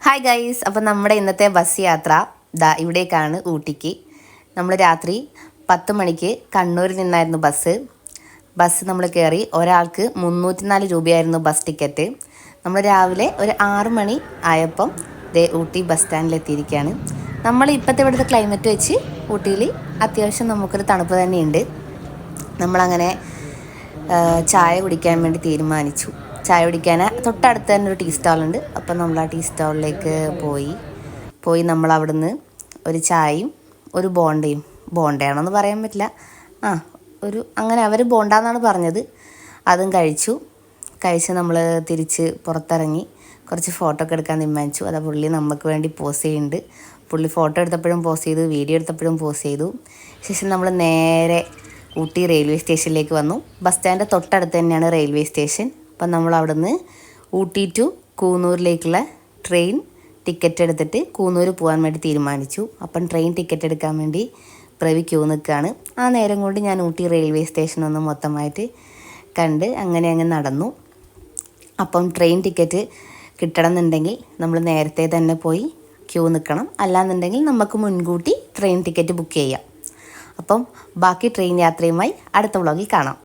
Hi guys, അപ്പോൾ നമ്മുടെ ഇന്നത്തെ ബസ് യാത്ര ഇവിടേക്കാണ്, ഊട്ടിക്ക്. നമ്മൾ രാത്രി 10 മണിക്ക് കണ്ണൂരിൽ നിന്നായിരുന്നു ബസ് നമ്മൾ കയറി. ഒരാൾക്ക് 304 രൂപയായിരുന്നു ബസ് ടിക്കറ്റ്. നമ്മൾ രാവിലെ ഒരു 6 മണി ആയപ്പം ഊട്ടി ബസ് സ്റ്റാൻഡിലെത്തിയിരിക്കുകയാണ്. നമ്മൾ ഇപ്പോഴത്തെ ഇവിടുത്തെ ക്ലൈമറ്റ് വെച്ച് ഊട്ടിയിൽ അത്യാവശ്യം നമുക്കൊരു തണുപ്പ് തന്നെയുണ്ട്. നമ്മളങ്ങനെ ചായ കുടിക്കാൻ വേണ്ടി തീരുമാനിച്ചു. ചായ കുടിക്കാൻ തൊട്ടടുത്ത് തന്നെ ഒരു ടീ സ്റ്റാളുണ്ട്. അപ്പം നമ്മൾ ആ ടീ സ്റ്റാളിലേക്ക് പോയി നമ്മൾ അവിടുന്ന് ഒരു ചായയും ഒരു ബോണ്ടയാണെന്ന് പറയാൻ പറ്റില്ല, അങ്ങനെ അവർ ബോണ്ടാന്നാണ് പറഞ്ഞത്. അതും കഴിച്ച് നമ്മൾ തിരിച്ച് പുറത്തിറങ്ങി കുറച്ച് ഫോട്ടോ ഒക്കെ എടുക്കാൻ തീരുമാനിച്ചു. അത് പുള്ളി നമുക്ക് വേണ്ടി പോസ് ചെയ്യുന്നുണ്ട്. പുള്ളി ഫോട്ടോ എടുത്തപ്പോഴും പോസ് ചെയ്തു, വീഡിയോ എടുത്തപ്പോഴും പോസ് ചെയ്തു. ശേഷം നമ്മൾ നേരെ ഊട്ടി റെയിൽവേ സ്റ്റേഷനിലേക്ക് വന്നു. ബസ് സ്റ്റാൻഡ് തൊട്ടടുത്ത് തന്നെയാണ് റെയിൽവേ സ്റ്റേഷൻ. അപ്പം നമ്മൾ അവിടുന്ന് ഊട്ടി ടു കൂനൂരിലേക്കുള്ള ട്രെയിൻ ടിക്കറ്റ് എടുത്തിട്ട് കൂനൂർ പോകാൻ വേണ്ടി തീരുമാനിച്ചു. അപ്പം ട്രെയിൻ ടിക്കറ്റ് എടുക്കാൻ വേണ്ടി പ്രവി ക്യൂ നിൽക്കുകയാണ്. ആ നേരം കൊണ്ട് ഞാൻ ഊട്ടി റെയിൽവേ സ്റ്റേഷൻ ഒന്ന് മൊത്തമായിട്ട് കണ്ട് അങ്ങനെ നടന്നു. അപ്പം ട്രെയിൻ ടിക്കറ്റ് കിട്ടണമെന്നുണ്ടെങ്കിൽ നമ്മൾ നേരത്തെ തന്നെ പോയി ക്യൂ നിൽക്കണം. അല്ലാന്നുണ്ടെങ്കിൽ നമുക്ക് മുൻകൂട്ടി ട്രെയിൻ ടിക്കറ്റ് ബുക്ക് ചെയ്യാം. അപ്പം ബാക്കി ട്രെയിൻ യാത്രയുമായി അടുത്ത വ്ളോഗിൽ കാണാം.